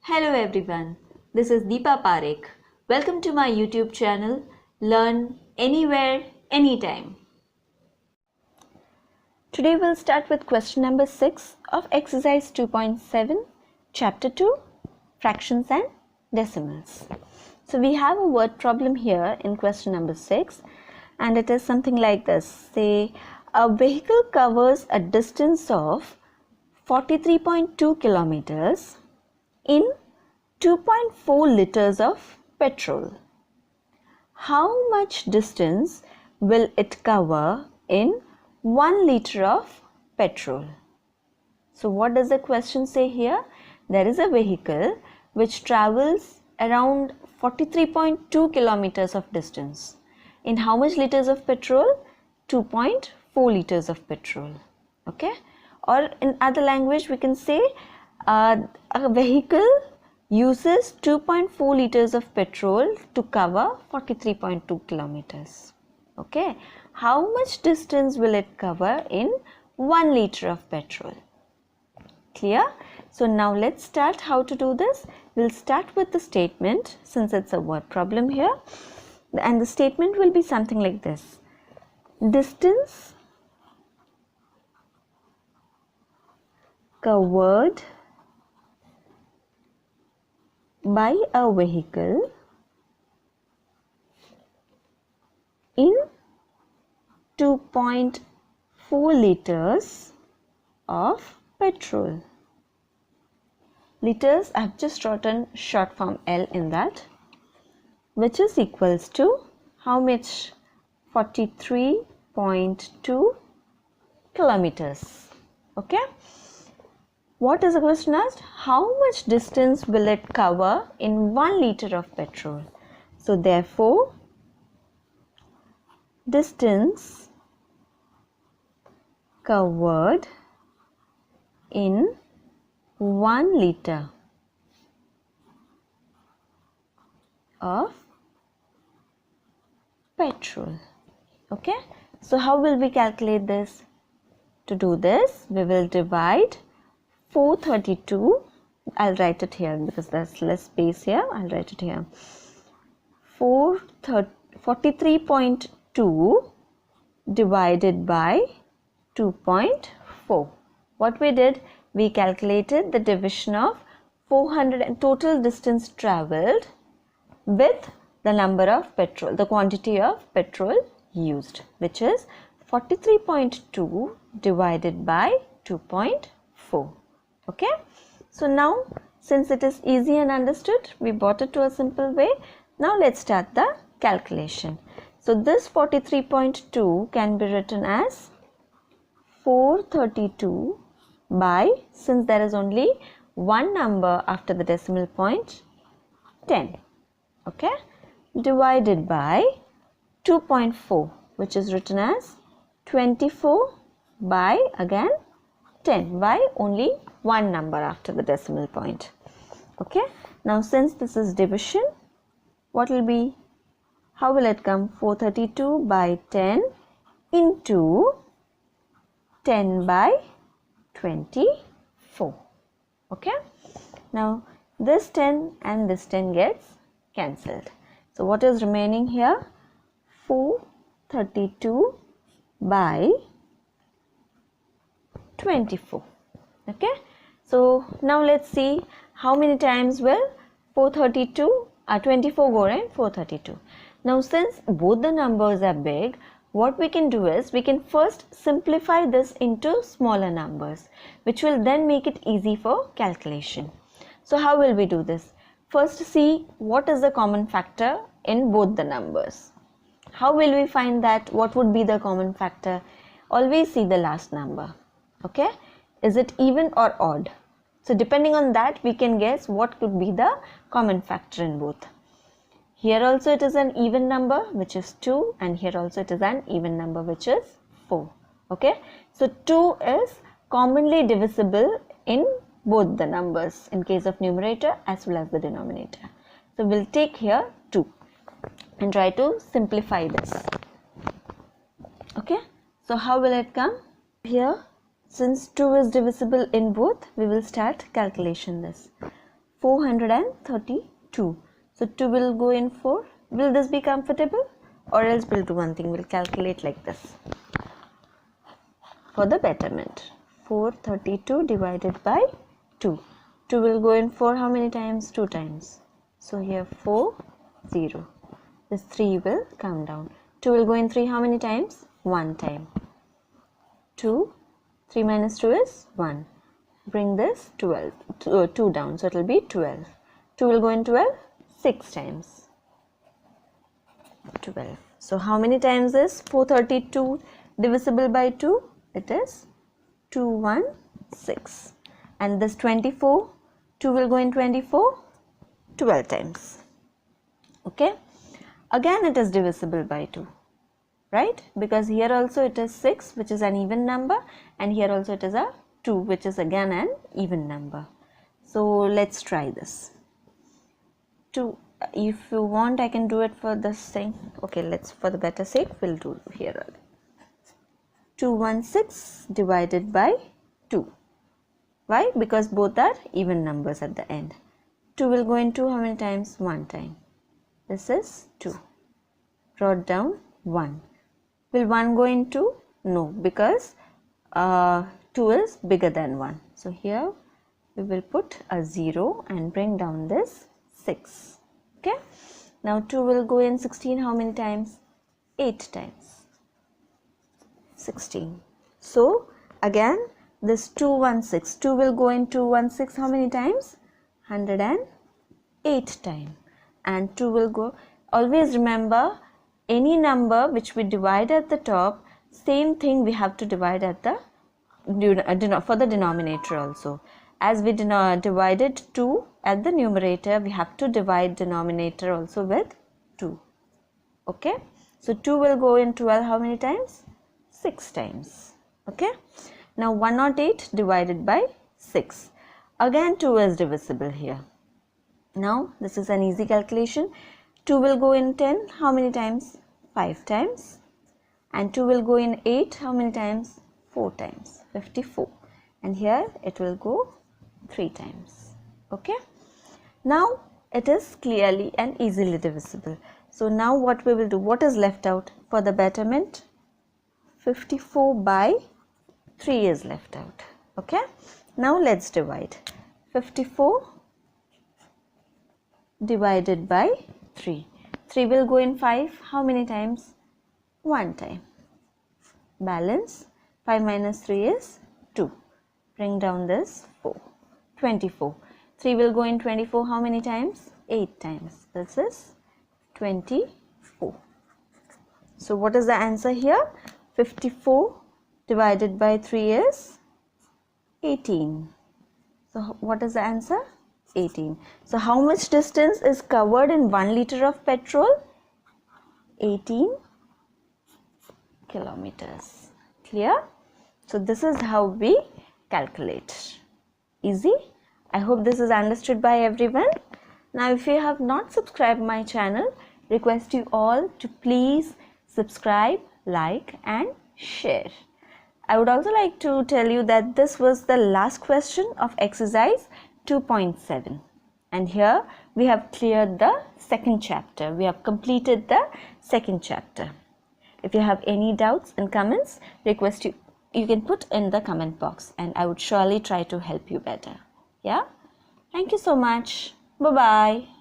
Hello everyone, this is Deepa Parekh. Welcome to my YouTube channel, Learn Anywhere, Anytime. Today we'll start with question number 6 of exercise 2.7, chapter 2, fractions and decimals. So we have a word problem here in question number 6 and it is something like this. Say a vehicle covers a distance of 43.2 kilometers in 2.4 liters of petrol. How much distance will it cover in 1 liter of petrol? So what does the question say here? There is a vehicle which travels around 43.2 kilometers of distance. In how much liters of petrol? 2.4 liters of petrol. Okay? Or in other language we can say a vehicle uses 2.4 liters of petrol to cover 43.2 kilometers. Okay, how much distance will it cover in 1 liter of petrol? Clear? So now let's start how to do this. We'll start with the statement since it's a word problem here, and the statement will be something like this. Distance covered by a vehicle in 2.4 liters of petrol. Liters, I have just written short form L in that, which is equals to how much? 43.2 kilometers. Okay. What is the question asked? How much distance will it cover in 1 liter of petrol? So therefore, distance covered in 1 liter of petrol. Okay. So how will we calculate this? To do this, we will divide 432, I'll write it here because there's less space here, I'll write it here. 43.2 divided by 2.4. What we did, we calculated the division of 400 and total distance travelled with the number of petrol, the quantity of petrol used, which is 43.2 divided by 2.4. Okay, so now since it is easy and understood, we brought it to a simple way. Now let's start the calculation. So this 43.2 can be written as 432 by, since there is only one number after the decimal point, 10. Okay, divided by 2.4, which is written as 24 by again 10, by only one number after the decimal point. Okay, now since this is division, what will be, how will it come? 432 by 10 into 10 by 24. Okay, now this 10 and this 10 gets cancelled. So what is remaining here? 432 by 24. Okay, so now let's see how many times will 24 go in 432. Now since both the numbers are big, what we can do is we can first simplify this into smaller numbers, which will then make it easy for calculation. So how will we do this? First see what is the common factor in both the numbers. How will we find that? What would be the common factor? Always see the last number. Okay, is it even or odd? So depending on that we can guess what could be the common factor in both. Here also it is an even number, which is 2, and here also it is an even number, which is 4. Okay, so 2 is commonly divisible in both the numbers in case of numerator as well as the denominator. So we'll take here 2 and try to simplify this. Okay, so how will it come? Here, since 2 is divisible in both, we will start calculation this. 432. So 2 will go in 4. Will this be comfortable? Or else we'll do one thing, we'll calculate like this. For the betterment, 432 divided by 2. 2 will go in 4 how many times? 2 times. So here 4, 0. This 3 will come down. 2 will go in 3 how many times? 1 time. 2, 3 minus 2 is 1. Bring this 2 down, so it will be 12. 2 will go in 12, 6 times. 12. So how many times is 432 divisible by 2? It is 216. And this 24, 2 will go in 24, 12 times. Okay. Again it is divisible by 2. Right? Because here also it is 6, which is an even number, and here also it is a 2, which is again an even number. So let's try this. 2, if you want I can do it for this thing. Okay, let's, for the better sake, we'll do here. 216 divided by 2. Why? Because both are even numbers at the end. 2 will go in 2 how many times? 1 time. This is 2. Brought down 1. Will 1 go in 2? No, because 2 is bigger than 1. So here we will put a 0 and bring down this 6. Okay. Now 2 will go in 16 how many times? 8 times. 16. So again this 216. 2 will go in 216 how many times? 108 times. And 2 will go, always remember, any number which we divide at the top, same thing we have to divide at the for the denominator also. As we divided 2 at the numerator, we have to divide denominator also with 2. Okay. So 2 will go in 12 how many times? 6 times. Okay. Now 108 divided by 6. Again 2 is divisible here. Now this is an easy calculation. 2 will go in 10 how many times? 5 times. And 2 will go in 8 how many times? 4 times. 54. And here it will go 3 times. Okay. Now it is clearly and easily divisible. So now what we will do? What is left out for the betterment? 54 by 3 is left out. Okay. Now let's divide. 54 divided by 3. 3 will go in 5 how many times? 1 time. Balance 5 minus 3 is 2. Bring down this 4. 24. 3 will go in 24 how many times? 8 times. This is 24. So what is the answer here? 54 divided by 3 is 18. So what is the answer? 18. So how much distance is covered in 1 liter of petrol? 18 kilometers. Clear? So this is how we calculate. Easy? I hope this is understood by everyone. Now if you have not subscribed my channel, request you all to please subscribe, like and share. I would also like to tell you that this was the last question of exercise 2.7, and here we have cleared the second chapter. We have completed the second chapter. If you have any doubts and comments, request you can put in the comment box, and I would surely try to help you better. Yeah. Thank you so much. Bye bye.